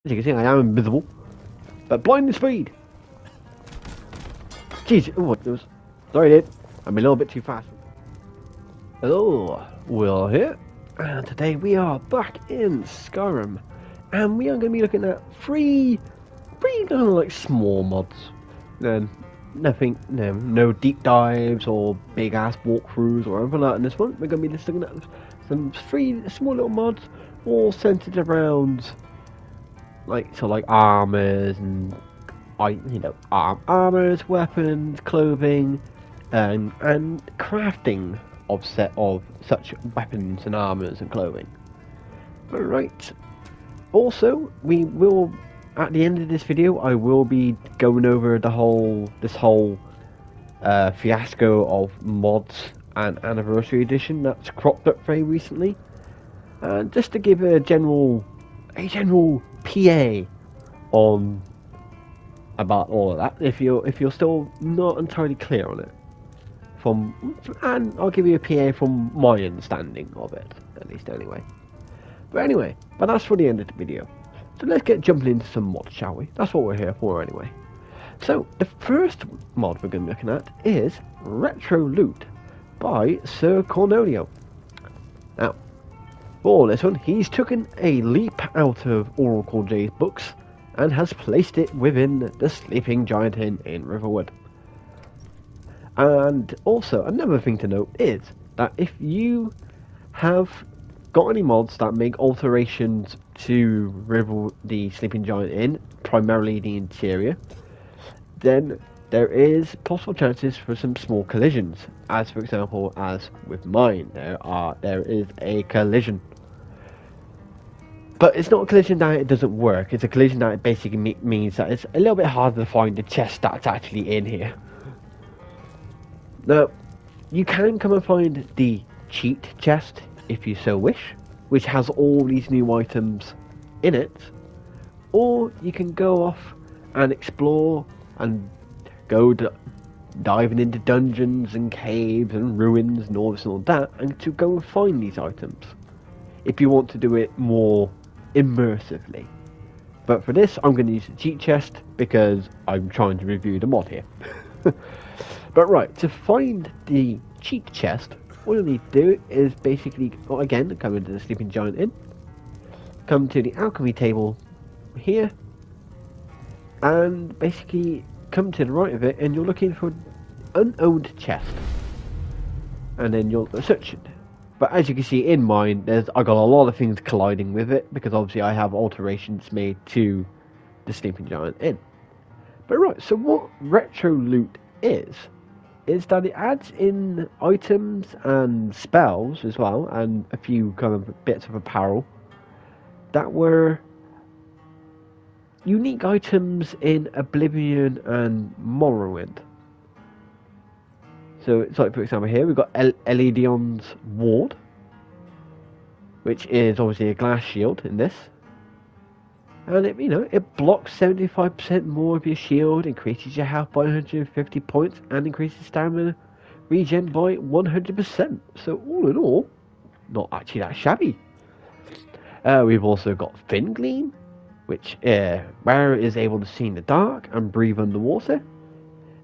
As you can see, I am invisible, but blinding speed. Jeez, oh, it was. Sorry, dude. I'm a little bit too fast. Hello, Will here, and today we are back in Skyrim, and we are going to be looking at three kind of like small mods. Then nothing, no deep dives or big ass walkthroughs or anything like that in this one. We're going to be just looking at some three small little mods, all centered around like armors and armors, weapons, clothing, and crafting of such weapons and armors and clothing. Alright. Also, we will, at the end of this video, I will be going over this whole fiasco of mods and anniversary edition that's cropped up very recently, and just to give a general PA on about all of that, if you're still not entirely clear on it, and I'll give you a PA from my understanding of it, at least anyway. But that's for the end of the video. So let's get jumping into some mods, shall we? That's what we're here for anyway. So the first mod we're going to be looking at is Retro Loot by Sir Cornelio. Now, for this one, he's taken a leap out of Oracle J's books and has placed it within the Sleeping Giant Inn in Riverwood. And also, another thing to note is that if you have got any mods that make alterations to the Sleeping Giant Inn, primarily the interior, then there is possible chances for some small collisions. As for example, as with mine, there is a collision. But it's not a collision that it doesn't work, it's a collision that it basically means that it's a little bit harder to find the chest that's actually in here. Now, you can come and find the cheat chest if you so wish, which has all these new items in it, or you can go off and explore and go diving into dungeons and caves and ruins and all this and all that, and to go and find these items if you want to do it more immersively. But for this, I'm going to use the cheat chest because I'm trying to review the mod here. But right, to find the cheat chest, all you need to do is basically, again, come into the Sleeping Giant Inn, come to the alchemy table here, and basically come to the right of it, and you're looking for an unowned chest, and then you'll search it. But as you can see in mine, I got a lot of things colliding with it, because obviously I have alterations made to the Sleeping Giant Inn. But right, so what Retro Loot is that it adds in items and spells as well, and a few kind of bits of apparel that were unique items in Oblivion and Morrowind. So it's like, for example, here we've got Elidion's Ward, which is obviously a glass shield in this, and it blocks 75% more of your shield, increases your health by 150 points, and increases stamina regen by 100%. So all in all, not actually that shabby. We've also got Fin Gleam, which where it is able to see in the dark and breathe underwater.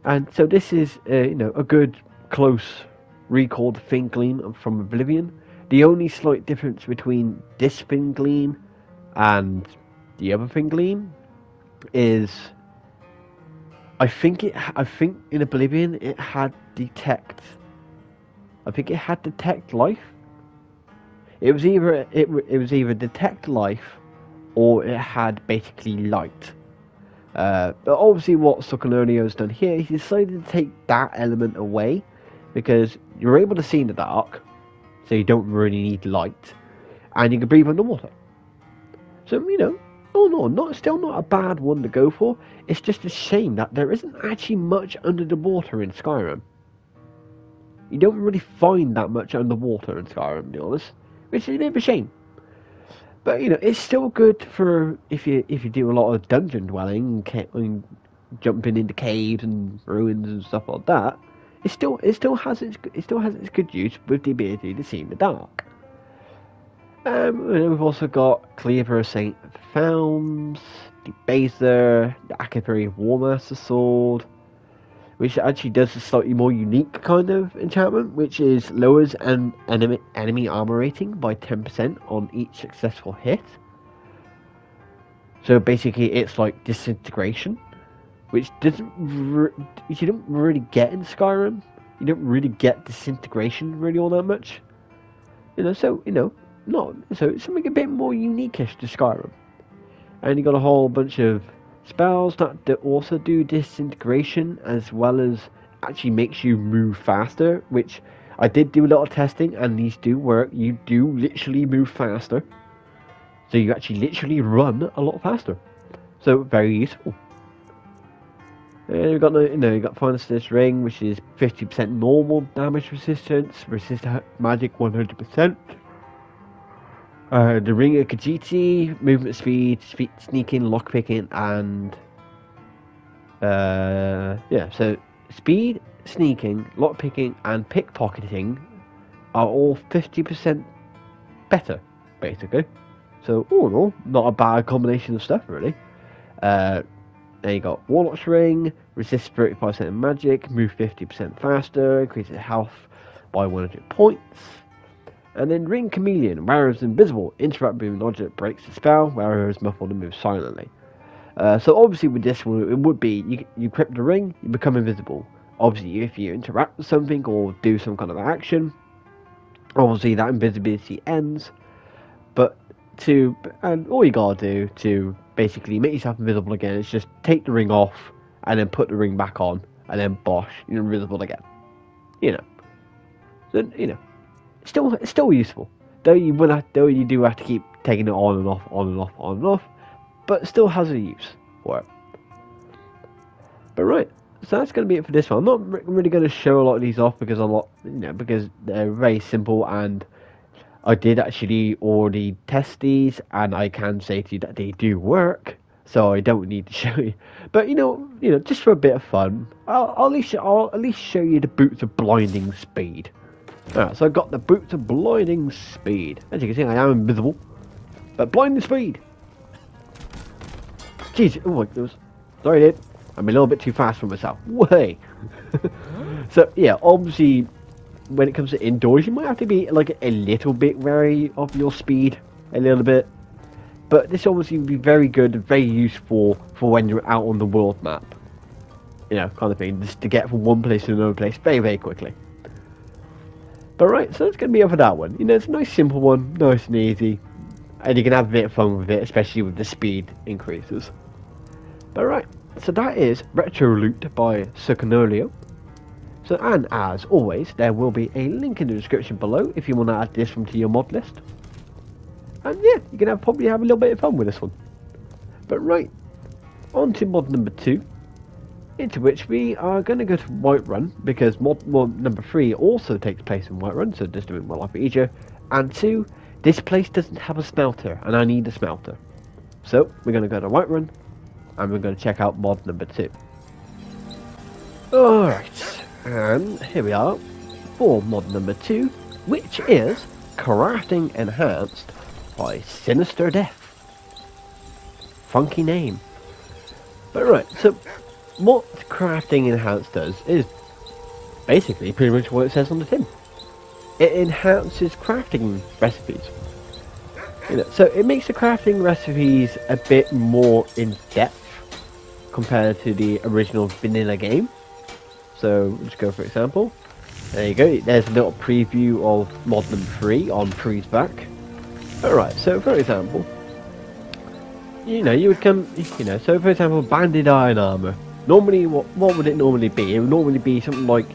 And so this is a good close recall to Fin Gleam from Oblivion. The only slight difference between this Fin Gleam and the other Fin Gleam is I think in Oblivion it had detect. I think it had detect life. It was either detect life or it had basically light. But obviously what Socolonio's done here, he decided to take that element away, because you're able to see in the dark, so you don't really need light, and you can breathe underwater. So, still not a bad one to go for. It's just a shame that there isn't actually much under the water in Skyrim. You don't really find that much underwater in Skyrim, to be honest, which is a bit of a shame. But it's still good for if you do a lot of dungeon dwelling and jumping into caves and ruins and stuff like that. It still has its good use with the ability to see in the dark. And we've also got Cleaver St. Founds, the Baser, the Akapari Warmaster Sword, which actually does a slightly more unique kind of enchantment, which is lowers an enemy armor rating by 10% on each successful hit. So basically it's like disintegration, which you don't really get in Skyrim. You don't really get disintegration really all that much. So it's something a bit more unique-ish to Skyrim. And you got a whole bunch of spells that also do disintegration, as well as actually makes you move faster, which I did do a lot of testing, and these do work. You do literally move faster, so you actually literally run a lot faster. So very useful. And you've got you got Final Stitch Ring, which is 50% normal damage resistance, resist magic 100%. The Ring of Khajiit, movement speed, sneaking, lockpicking, and so speed, sneaking, lockpicking, and pickpocketing are all 50% better, basically. So all in all, not a bad combination of stuff, really. Then you got Warlock's Ring, resist 35% magic, move 50% faster, increases health by 100 points. And then Ring Chameleon, wearer's invisible, interrupt moving object, breaks the spell, wearer is muffled and moves silently. So obviously with this one, it would be, you equip the ring, you become invisible. Obviously if you interact with something or do some kind of action, obviously that invisibility ends. And all you gotta do to basically make yourself invisible again is just take the ring off and then put the ring back on, and then bosh, you're invisible again. So it's still useful. Though you do have to keep taking it on and off, on and off, on and off, but it still has a use for it. But right, so that's going to be it for this one. I'm not really going to show a lot of these off because because they're very simple, and I did actually already test these, and I can say to you that they do work, so I don't need to show you. But just for a bit of fun, I'll at least show you the Boots of Blinding Speed. Alright, so I've got the Boots of Blinding Speed. As you can see, I am invisible, but blinding speed. Jeez, oh my goodness. Sorry, dude. I'm a little bit too fast for myself. Way. So yeah, obviously, when it comes to indoors, you might have to be like a little bit wary of your speed, a little bit. But this obviously would be very good, very useful for when you're out on the world map. Kind of thing, just to get from one place to another place very, very quickly. But right, so that's going to be it for that one. It's a nice simple one, nice and easy. And you can have a bit of fun with it, especially with the speed increases. But right, so that is Retro Loot by Circonolio. So, and as always, there will be a link in the description below if you want to add this one to your mod list. And yeah, you can probably have a little bit of fun with this one. But right, on to mod number 2. Into which we are going to go to Whiterun, because mod number 3 also takes place in Whiterun, so just to make my life easier. And 2, this place doesn't have a smelter, and I need a smelter. So we're going to go to Whiterun, and we're going to check out mod number 2. Alright, and here we are for mod number 2, which is Crafting Enhanced by Sinister Death. Funky name. But right, so what Crafting Enhanced does is basically pretty much what it says on the tin. It enhances crafting recipes. So it makes the crafting recipes a bit more in depth compared to the original vanilla game. So let's go for example. There you go. There's a little preview of mod number 3 on Pre's back. Alright, so for example, you would come, so for example, banded iron armor. Normally, what would it normally be? It would normally be something like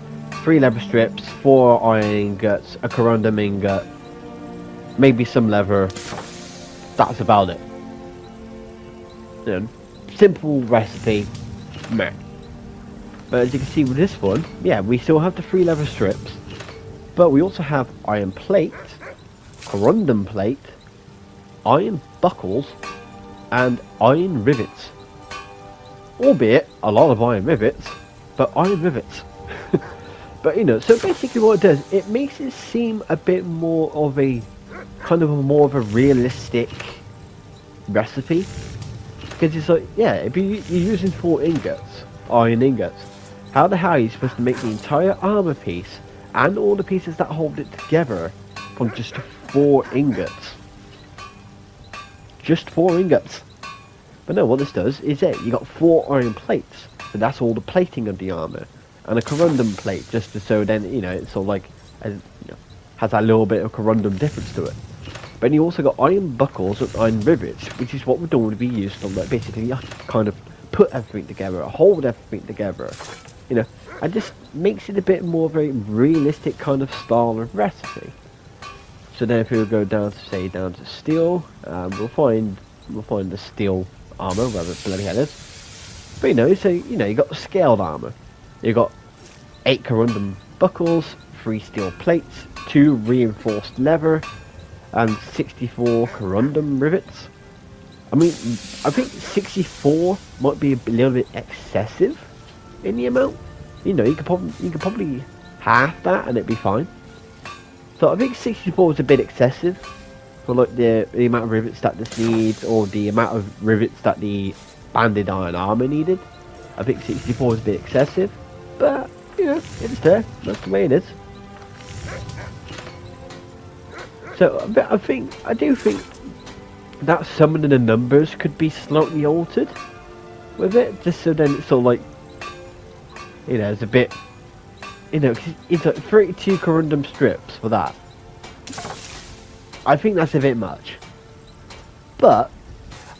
3 leather strips, 4 iron ingots, a corundum ingot, maybe some leather. That's about it. Simple recipe, meh. But as you can see with this one, yeah, we still have the 3 leather strips, but we also have iron plate, corundum plate, iron buckles, and iron rivets. Albeit a lot of iron rivets, but iron rivets. But so basically what it does, it makes it seem a bit more of a kind of a more of a realistic recipe. Because it's like, yeah, if you're using 4 ingots, iron ingots, how the hell are you supposed to make the entire armor piece and all the pieces that hold it together from just 4 ingots? Just 4 ingots. But no, what this does is you got 4 iron plates, so that's all the plating of the armor, and a corundum plate, just to, so then, you know, it's sort of like, has that little bit of corundum difference to it. But you also got iron buckles and iron rivets, which is what would normally be used to, like, basically kind of put everything together, hold everything together, you know, and just makes it a bit more of a realistic kind of style of recipe. So then if we go down to, say, down to steel, we'll find the steel armor, wherever the bloody hell is. But you know, so you know, you got the scaled armor. You got 8 corundum buckles, 3 steel plates, 2 reinforced leather, and 64 corundum rivets. I mean, I think 64 might be a little bit excessive in the amount. You know, you could probably half that and it'd be fine. So I think 64 is a bit excessive for like the amount of rivets that this needs, or the amount of rivets that the banded iron armor needed. I think 64 is a bit excessive, but you know, it's there. That's the way it is. So I do think that some of the numbers could be slightly altered with it, just so then it's sort of like, you know, it's a bit, you know, it's like 32 corundum strips for that. I think that's a bit much, but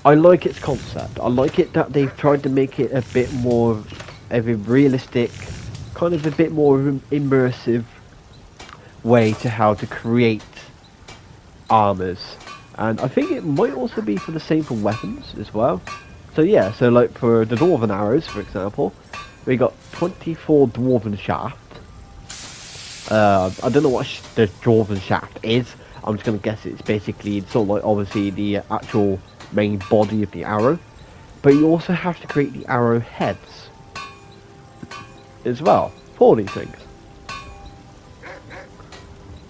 I like its concept. I like it that they've tried to make it a bit more of a realistic, kind of a bit more immersive way to how to create armors. And I think it might also be for the same for weapons as well. So yeah, so like for the dwarven arrows, for example, we got 24 dwarven shaft. I don't know what the dwarven shaft is. I'm just going to guess it's basically, it's sort of like obviously the actual main body of the arrow. But you also have to create the arrow heads as well for these things.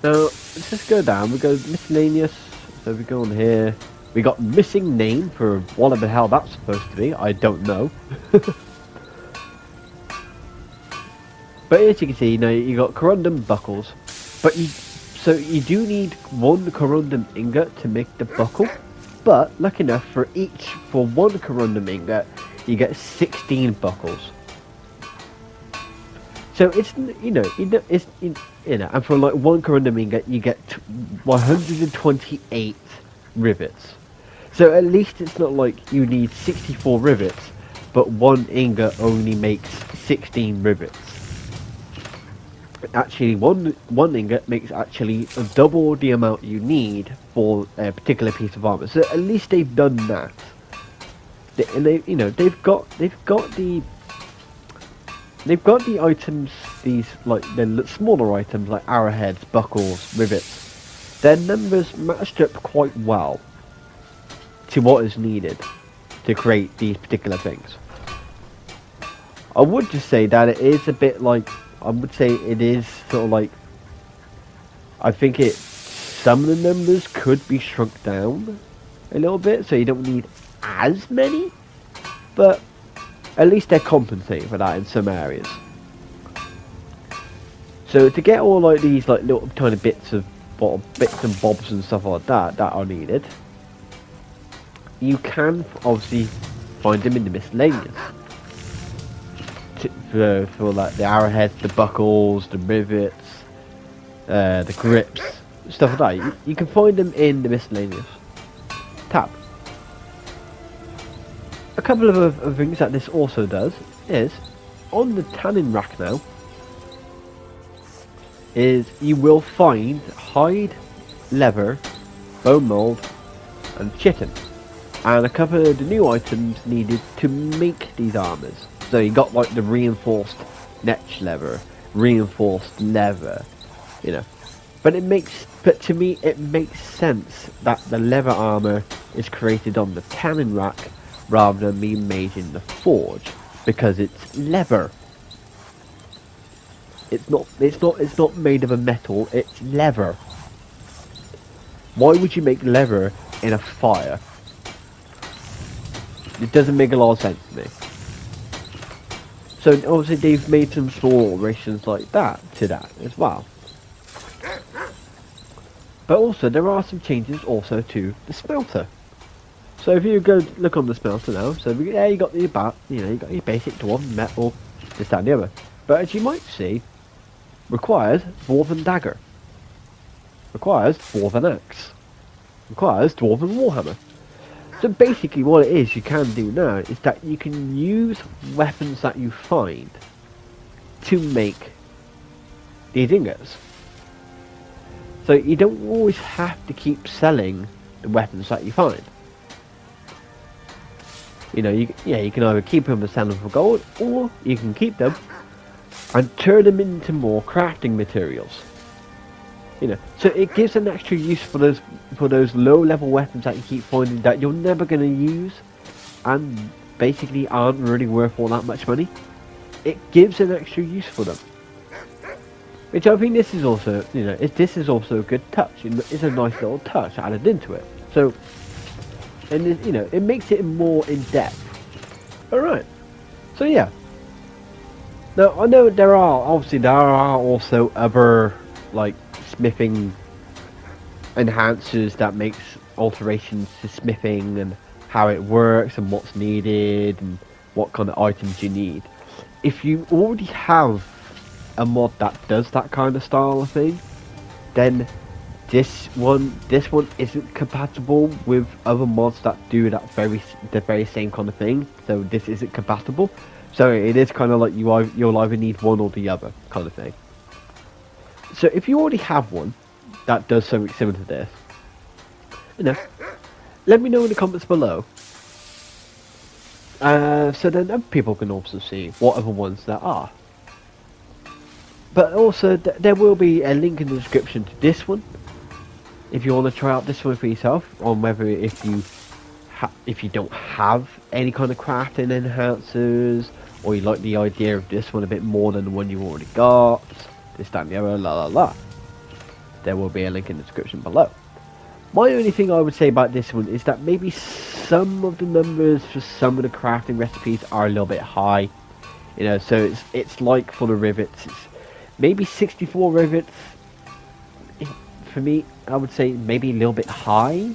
Now, let's just go down. We go miscellaneous. So we go on here. We got missing name for whatever the hell that's supposed to be. I don't know. But as you can see, you know, you got corundum buckles. But so you do need 1 corundum ingot to make the buckle. But lucky enough, for 1 corundum ingot, you get 16 buckles. So it's, you know, and for like 1 corundum ingot, you get 128 rivets. So at least it's not like you need 64 rivets, but 1 ingot only makes 16 rivets. Actually, one ingot makes actually double the amount you need for a particular piece of armor. So at least they've done that. And they, you know, they've got the items, these like the smaller items like arrowheads, buckles, rivets. Their numbers matched up quite well to what is needed to create these particular things. I would just say that it is a bit like, I would say it is sort of like, I think some of the numbers could be shrunk down a little bit, so you don't need as many, but at least they're compensating for that in some areas. So to get all like these like little tiny bits and bobs and stuff like that are needed, you can obviously find them in the miscellaneous. For like the arrowheads, the buckles, the rivets, the grips, stuff like that. You can find them in the miscellaneous tab. A couple of things that this also does is, on the tanning rack now, is you will find hide, leather, bone mold, and chitin, and a couple of the new items needed to make these armors. So you got like the reinforced neck leather, reinforced leather, you know. But to me it makes sense that the leather armor is created on the tanning rack rather than being made in the forge, because it's leather. It's not made of a metal, it's leather. Why would you make leather in a fire? It doesn't make a lot of sense to me. So obviously they've made some small alterations like that to that as well. But also there are some changes also to the smelter. So if you go look on the smelter now, so yeah, you got the you got your basic dwarven metal, this, that and the other. But as you might see, requires dwarven dagger, requires dwarven axe, requires dwarven warhammer. So basically what it is you can do now is that you can use weapons that you find to make these ingots. So you don't always have to keep selling the weapons that you find. You know, you can either keep them and sell them for gold, or you can keep them and turn them into more crafting materials. You know, so it gives an extra use for those low-level weapons that you keep finding that you're never going to use, and basically aren't really worth all that much money. It gives an extra use for them, which I think this is also, this is also a good touch. It's a nice little touch added into it. So, and it makes it more in depth. All right. So yeah. Now I know there are also other like smithing enhancers that makes alterations to smithing and how it works and what's needed and what kind of items you need. If you already have a mod that does that kind of style of thing, then this one isn't compatible with other mods that do the very same kind of thing. So this isn't compatible. So it is kind of like you'll either need one or the other kind of thing. So if you already have one that does something similar to this, let me know in the comments below. So then other people can also see what other ones there are. But also there will be a link in the description to this one, if you want to try out this one for yourself, on whether if you don't have any kind of crafting enhancers, or you like the idea of this one a bit more than the one you already got, this, that and the other, la la la. There will be a link in the description below. My only thing I would say about this one is that maybe some of the numbers for some of the crafting recipes are a little bit high. So it's like for the rivets, it's maybe 64 rivets. For me, I would say maybe a little bit high,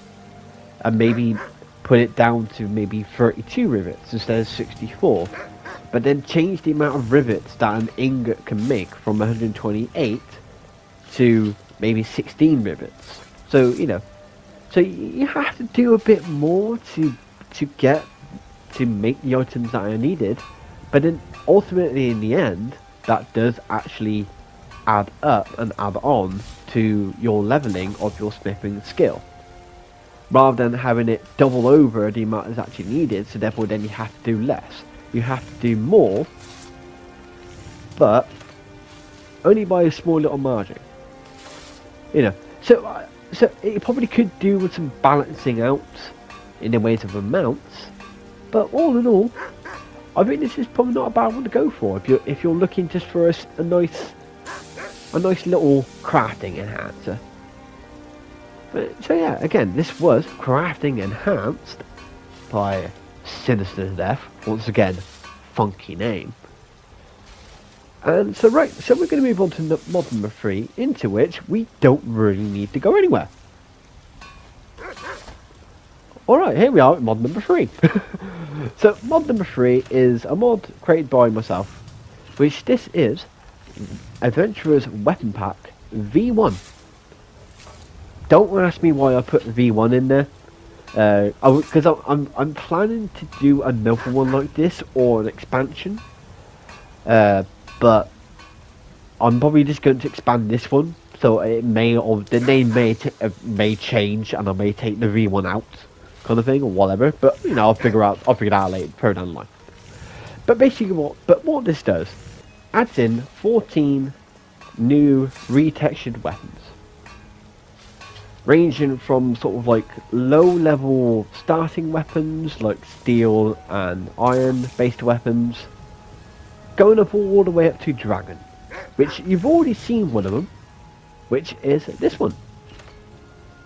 and maybe put it down to maybe 32 rivets instead of 64. But then change the amount of rivets that an ingot can make from 128 to maybe 16 rivets. So so you have to do a bit more to make the items that are needed. But then ultimately in the end, that does actually add up and add on to your leveling of your smithing skill, rather than having it double over the amount that's actually needed. So therefore then you have to do less. You have to do more, but only by a small little margin. So it probably could do with some balancing out in the ways of amounts. But all in all, I think this is probably not a bad one to go for if you're looking just for a nice little crafting enhancer. So yeah, again, this was crafting enhanced by Sinister Death. Once again, funky name. And so right, so we're going to move on to mod number 3, into which we don't really need to go anywhere. Alright, here we are at mod number 3. So mod number 3 is a mod created by myself, which this is Adventurer's Weapon Pack V1. Don't ask me why I put V1 in there, because I'm planning to do another one like this, or an expansion, but I'm probably just going to expand this one, so it may, or the name may change, and I may take the V1 out, kind of thing, or whatever. But I'll figure it out later, further down the line. But basically, what this does, adds in 14 new retextured weapons, ranging from sort of like low-level starting weapons like steel and iron-based weapons, going up all the way up to dragon, which you've already seen one of them, which is this one.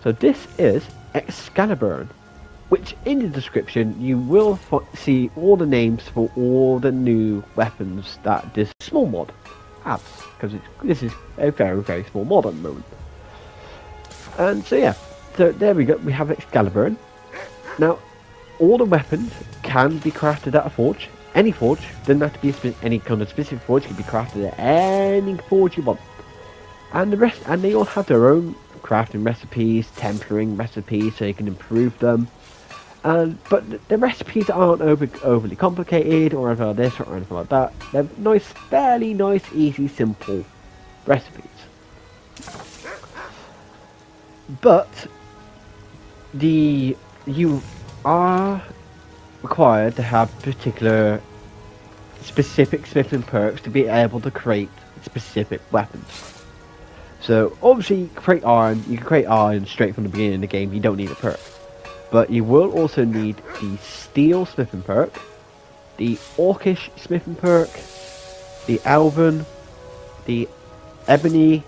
So this is Excalibur, which in the description you will see all the names for all the new weapons that this small mod has, because this is a very, very small mod at the moment. And so yeah, so there we go, we have Excalibur. Now, all the weapons can be crafted at a forge. Any forge, doesn't have to be any kind of specific forge, can be crafted at any forge you want. And the rest, and they all have their own crafting recipes, tempering recipes, so you can improve them. But the recipes aren't overly complicated or anything like this or anything like that. They're nice, fairly nice, easy, simple recipes. But you are required to have particular specific smithing perks to be able to create specific weapons. So obviously you can create iron straight from the beginning of the game, you don't need a perk. But you will also need the steel smithing perk, the orcish smithing perk, the elven, the ebony,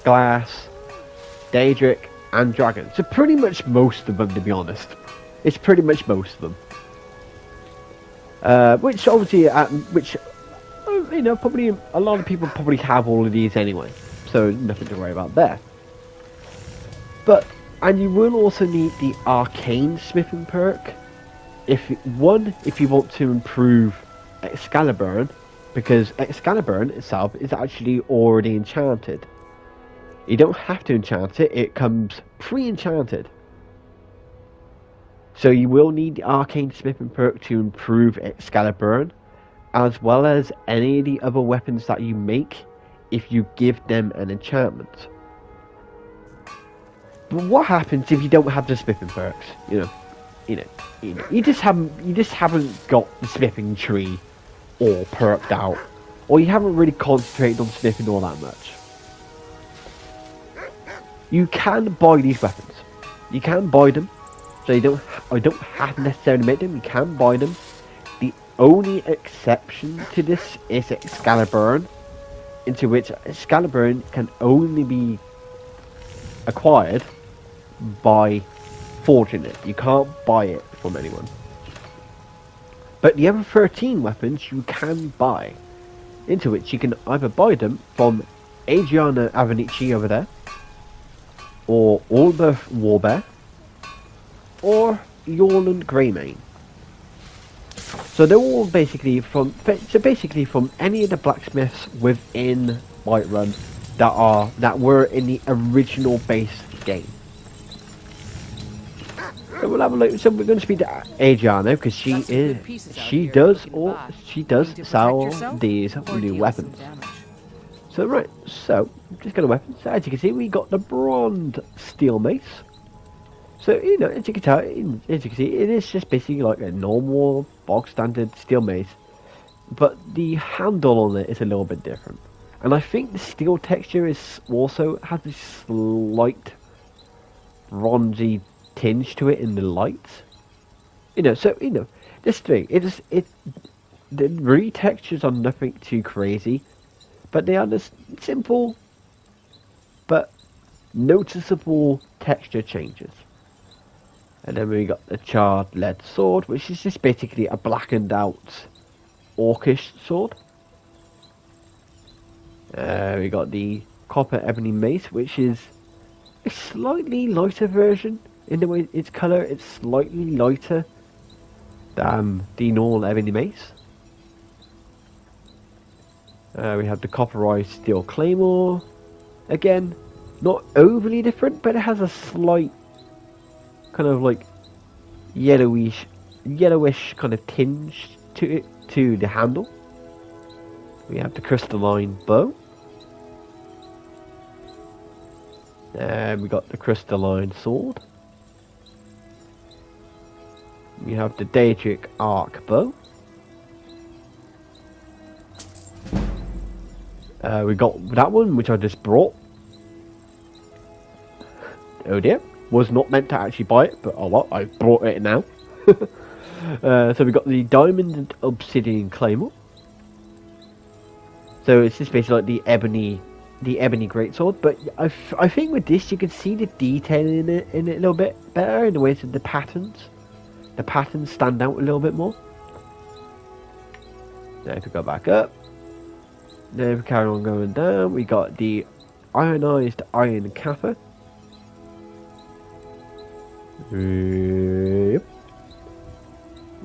glass, daedric and dragon. So pretty much most of them, to be honest. It's pretty much most of them. Which obviously, you know, probably a lot of people probably have all of these anyway. So nothing to worry about there. And you will also need the arcane smithing perk. If you want to improve Excalibur, because Excalibur itself is actually already enchanted. You don't have to enchant it, it comes pre-enchanted. So you will need the arcane smithing perk to improve Excalibur, as well as any of the other weapons that you make if you give them an enchantment. But what happens if you don't have the smithing perks? You just haven't got the smithing tree all perked out, or you haven't really concentrated on smithing all that much. You can buy these weapons. You can buy them, so I don't have to necessarily make them. You can buy them. The only exception to this is Excalibur, into which Excalibur can only be acquired by forging it. You can't buy it from anyone. But the other 13 weapons you can buy, into which you can either buy them from Adriana Avenici over there, or Alba Warbear, or Yorland Greymane. So they're all basically from any of the blacksmiths within Whiterun that were in the original base game. So we'll have a look. So we're going to speak to Adriana because she does sell these new weapons. So right, so just got a weapon. So as you can see, we got the bronze steel mace. So you know, as you can tell, as you can see, it is just basically like a normal bog standard steel mace, but the handle on it is a little bit different. And I think the steel texture is also has a slight bronzy tinge to it in the light. You know, so you know, this thing the retextures are nothing too crazy, but they are just simple but noticeable texture changes. And then we got the charred lead sword, which is just basically a blackened out orcish sword. We got the copper ebony mace, which is a slightly lighter version. In the way its colour, it's slightly lighter than the normal ebony mace. We have the copperized steel claymore. Again, not overly different, but it has a slight kind of like yellowish kind of tinge to it, to the handle. We have the crystalline bow. We got the crystalline sword. We have the Daedric arc bow. We got that one, which I just brought. Oh dear, was not meant to actually buy it, but oh well, I brought it now. So we got the diamond and obsidian claymore. So it's just basically like the ebony the ebony greatsword, but I think with this you can see the detail in it a little bit better in the ways of the patterns. The patterns stand out a little bit more. Now if we go back up, then if we carry on going down, we got the ionized iron kappa. Yep.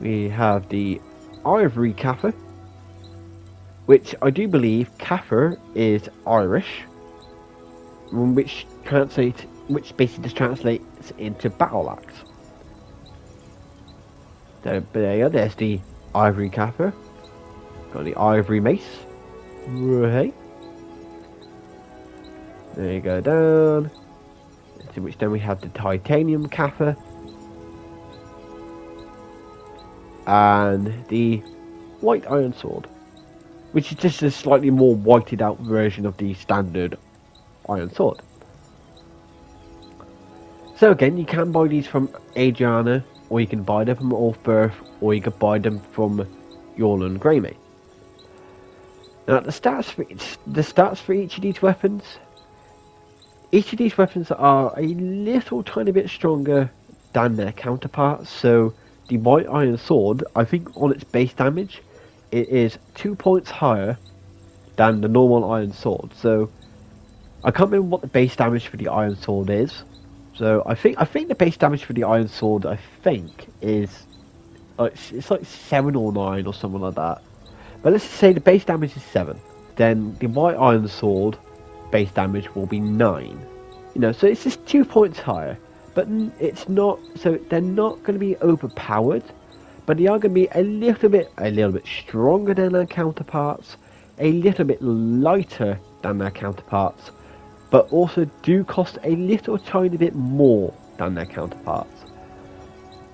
We have the ivory kappa, which I do believe kappa is Irish, which basically just translates into battle axe. So there you go, there's the ivory kappa. Got the ivory mace. Right. There you go down. To which then we have the titanium kappa. And the white iron sword, which is just a slightly more whited out version of the standard iron sword. So again, you can buy these from Adriana, or you can buy them from Ulfberth, or you can buy them from Yorlun Greymane. Now the stats for each of these weapons. Each of these weapons are a little tiny bit stronger than their counterparts. So the white iron sword, I think on its base damage, it is 2 points higher than the normal iron sword. So I can't remember what the base damage for the iron sword is. So I think the base damage for the iron sword, I think, is like it's like 7 or 9 or something like that. But let's just say the base damage is 7. Then the white iron sword base damage will be 9. You know, so it's just 2 points higher. But it's not, so they're not going to be overpowered, but they are going to be a little bit stronger than their counterparts, a little bit lighter than their counterparts, but also do cost a little tiny bit more than their counterparts.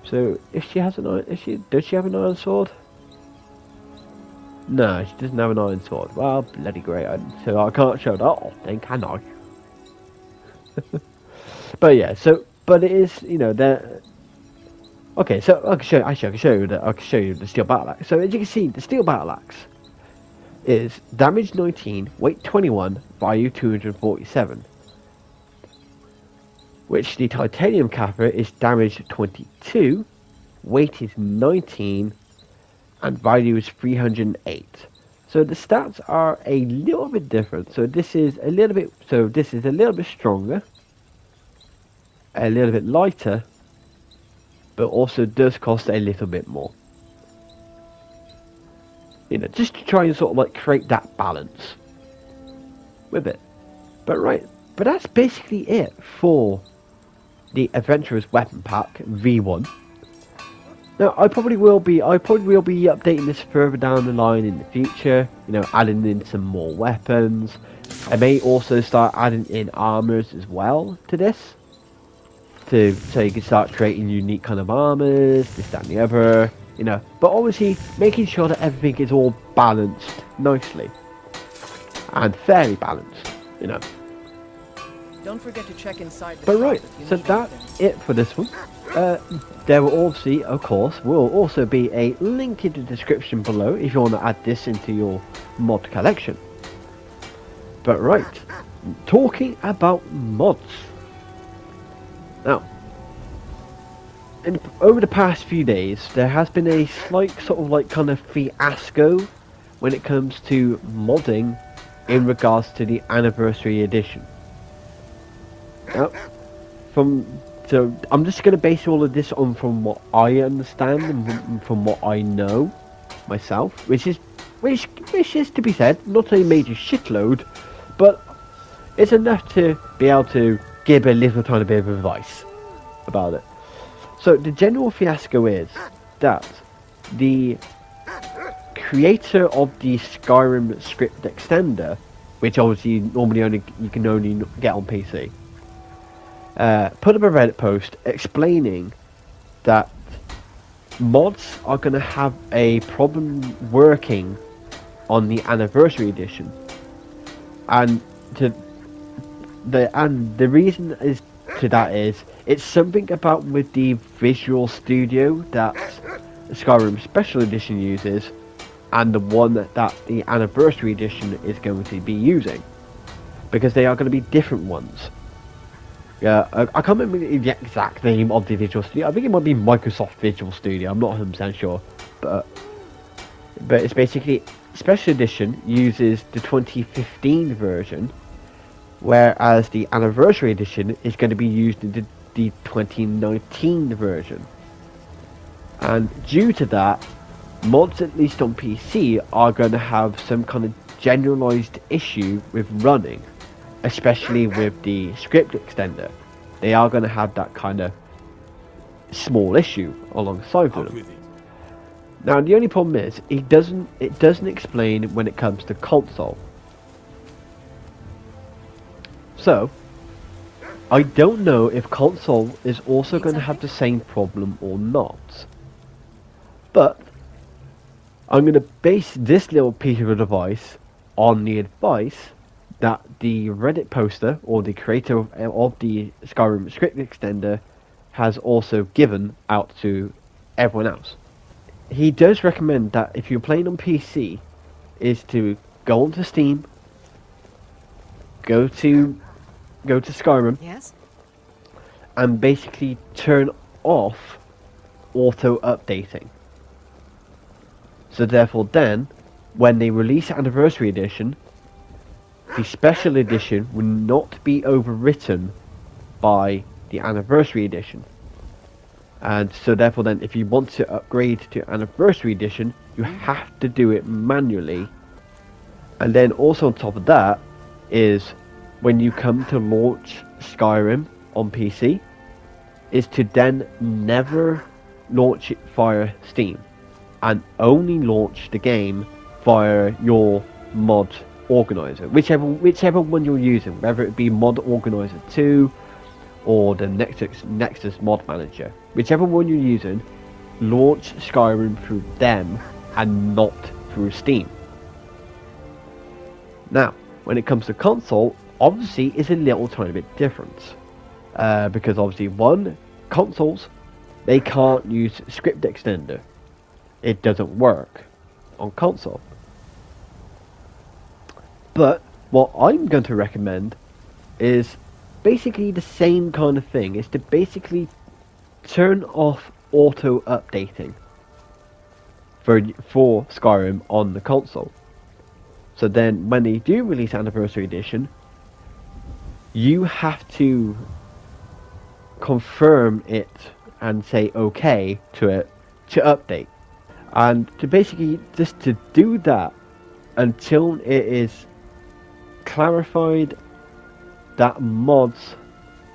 So if she has does she have an iron sword? No, she doesn't have an iron sword. Well, bloody great, so I can't show that off then, can I? But yeah, so. But it is, you know, they're... Okay, so I can show you the steel battle axe. So as you can see, the steel battle axe is damage 19, weight 21, value 247. Which the titanium kappa is damage 22, weight is 19, and value is 308. So the stats are a little bit different. So this is a little bit stronger, a little bit lighter, but also does cost a little bit more. You know, just to try and sort of like create that balance with it. But that's basically it for the Adventurer's Weapon Pack V1. Now I probably will be updating this further down the line in the future, you know, adding in some more weapons. I may also start adding in armors as well to this. So you can start creating unique kind of armors, this, that and the other, you know, but obviously making sure that everything is all balanced nicely and fairly balanced, you know. Don't forget to check inside the But so that's it for this one. There will obviously, of course, will also be a link in the description below if you want to add this into your mod collection. But talking about mods. Now, over the past few days, there has been a slight sort of like kind of fiasco when it comes to modding in regards to the anniversary edition. Now, so I'm just going to base all of this on from what I understand and from what I know myself, which is to be said, not a major shitload, but it's enough to be able to give a little tiny bit of advice about it. So the general fiasco is that the creator of the Skyrim script extender, which obviously normally you can only get on PC, put up a Reddit post explaining that mods are going to have a problem working on the anniversary edition, and the reason is it's something about with the Visual Studio that Skyrim Special Edition uses, and the one that the Anniversary Edition is going to be using. because they are going to be different ones. Yeah, I can't remember the exact name of the Visual Studio. I think it might be Microsoft Visual Studio. I'm not 100% sure, but it's basically Special Edition uses the 2015 version, whereas the Anniversary Edition is going to be used in the 2019 version. And due to that, mods, at least on PC, are going to have some kind of generalized issue with running, especially with the script extender. They are going to have that kind of small issue alongside with them. Now the only problem is it doesn't explain when it comes to console. So I don't know if console is also going to have the same problem or not. But I'm going to base this little piece of advice on the advice that the Reddit poster, or the creator of the Skyrim script extender, has also given out to everyone else. He does recommend that if you're playing on PC, is to go onto Steam, go to Skyrim, Yes? and basically turn off auto updating. So therefore then, when they release Anniversary Edition, the Special Edition will not be overwritten by the Anniversary Edition. And so therefore then, if you want to upgrade to Anniversary Edition, you have to do it manually. And then also on top of that, is when you come to launch Skyrim on PC, is to then never launch it via Steam, and only launch the game via your mod organizer, whichever one you're using, whether it be Mod Organizer 2 or the Nexus Mod Manager, whichever one you're using, launch Skyrim through them and not through Steam. Now, when it comes to console, obviously it's a little tiny bit different, because obviously consoles, they can't use script extender. It doesn't work on console. But what I'm going to recommend is basically the same kind of thing. Is to basically turn off auto updating for Skyrim on the console. So then when they do release Anniversary Edition, you have to confirm it and say okay to it to update. And to basically just to do that until it is clarified that mods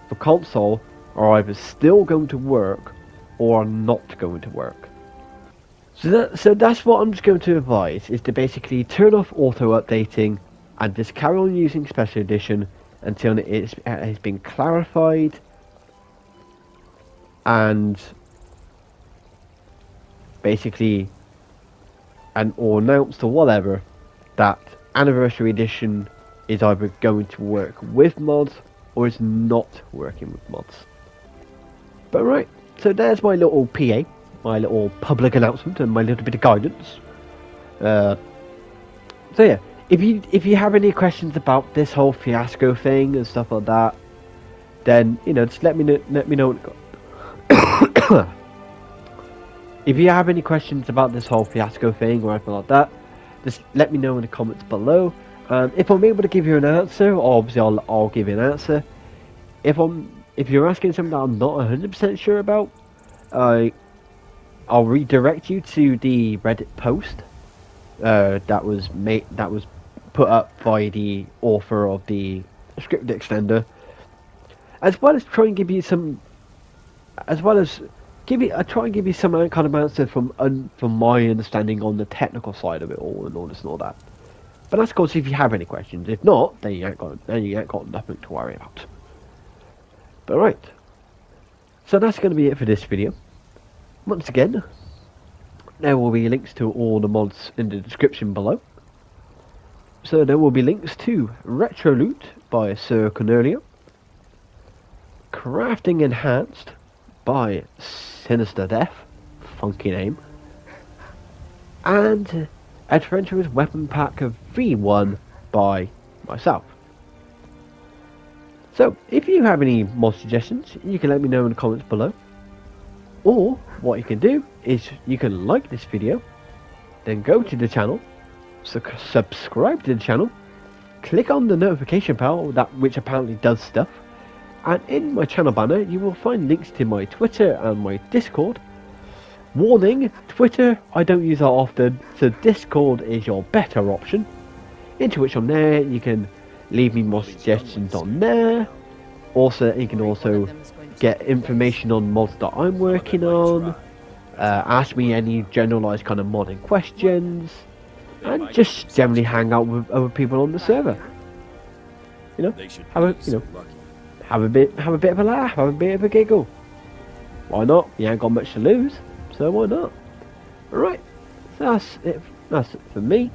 for console are either still going to work or are not going to work. So that's what I'm just going to advise, is to basically turn off auto updating and just carry on using Special Edition until it has been clarified and basically or announced or whatever that Anniversary Edition is either going to work with mods or is not working with mods. But right, so there's my little PA, my little public announcement and my little bit of guidance. So yeah, if you have any questions about this whole fiasco thing and stuff like that, then just let me know. If you have any questions about this whole fiasco thing or anything like that, just let me know in the comments below. If I'm able to give you an answer, obviously I'll give you an answer. If you're asking something that I'm not 100% sure about, I'll redirect you to the Reddit post that was put up by the author of the script extender, as well as try and give you some, I try and give you some kind of answer from my understanding on the technical side of it all and all this and all that. But that's of course if you have any questions. If not, then you ain't got nothing to worry about. But right, so that's going to be it for this video. Once again, there will be links to all the mods in the description below. So there will be links to Retro Loot by Sir Cornelia, Crafting Enhanced by Sinister Death, funky name, and Adventurer's Weapon Pack of V1 by myself. So if you have any mod suggestions, you can let me know in the comments below. Or what you can do is you can like this video, then go to the channel, subscribe to the channel, click on the notification bell, which apparently does stuff, and in my channel banner you will find links to my Twitter and my Discord. Warning, Twitter I don't use that often, so Discord is your better option, into which on there you can leave me more suggestions on there. Also, you can also get information on mods that I'm working on, ask me any generalized kind of modding questions, and just generally hang out with other people on the server. You know, have a bit of a laugh, have a bit of a giggle. Why not? You ain't got much to lose, so why not? Alright, so that's it for me.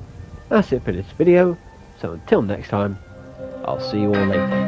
That's it for this video. So until next time, I'll see you all later.